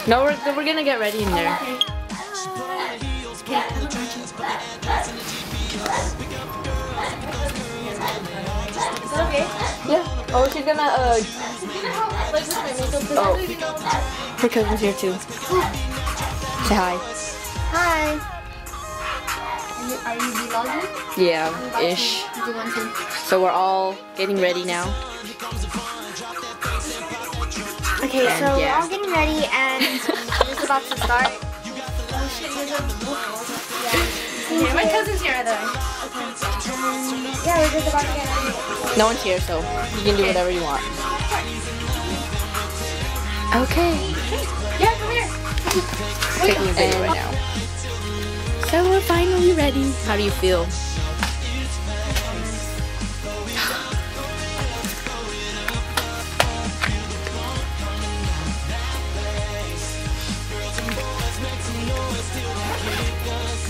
No, we're gonna get ready in there. Okay. Yeah. Oh, she's gonna Oh, her cousin's here too. Say hi. Hi. Are you vlogging? Yeah, ish. Do you want to? So we're all getting ready now. Okay, And so yeah. we're all getting ready and we're just about to start. Oh shit, yeah. Okay, my cousin's here though. Yeah, we're just about to get ready. No one's here, so you can do whatever you want. Okay. Yeah, come here. Taking a video right now. So we're finally ready. How do you feel?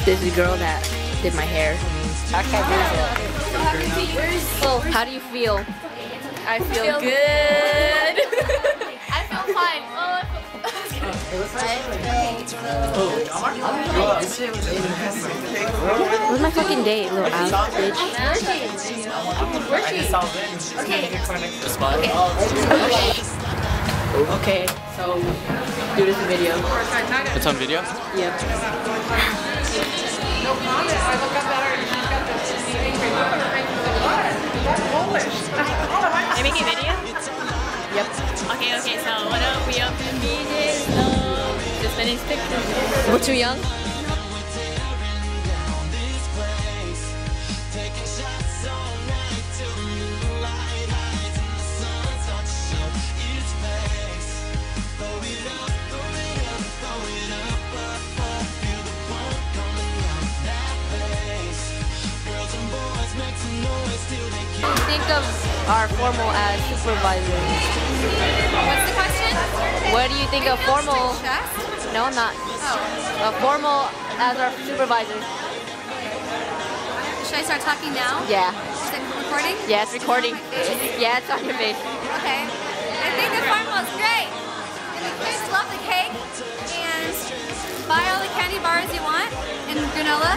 This is the girl that did my hair. I can't do it. Oh, how do you feel? I feel good. I feel fine. Where's my fucking date, little ass bitch? Okay, so do this video. It's on video? Yep. No comment. I look up at her and she's got this Are you making a video? Yep. Okay, so what up? We up to music. Just finished pictures. We're too young? Think of our formal as supervisors. What's the question? What do you think of formal? No, I'm not. Formal as our supervisors. Should I start talking now? Yeah. Is it recording? Yeah, it's recording. Yeah, it's on your face. Okay. I think the formal is great. And the kids love the cake. And buy all the candy bars you want and granola.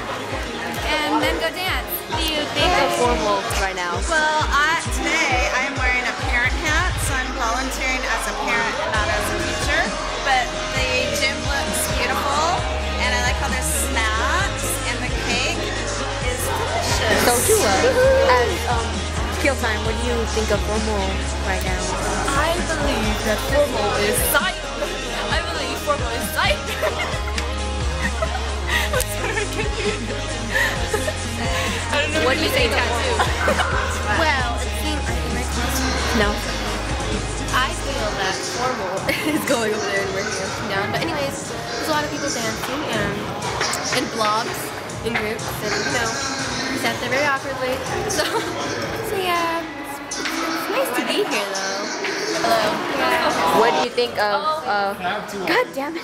And then go dance. What do you think of formal right now? Well, today I am wearing a parent hat, so I'm volunteering as a parent and not as a teacher. But the gym looks beautiful, and I like how there's snacks, and the cake is delicious. So too, as skill time, what do you think of formal right now? I believe that formal is psych. I believe formal is psych. I'm sorry, can you? I don't know What do you think of tattoo. Well, it seems No. I feel that formal is going over there and working us down. But anyways, there's a lot of people dancing and blogs in groups and sat there very awkwardly. So yeah, it's nice to be here though. Hello. Yeah. What do you think of God damn it.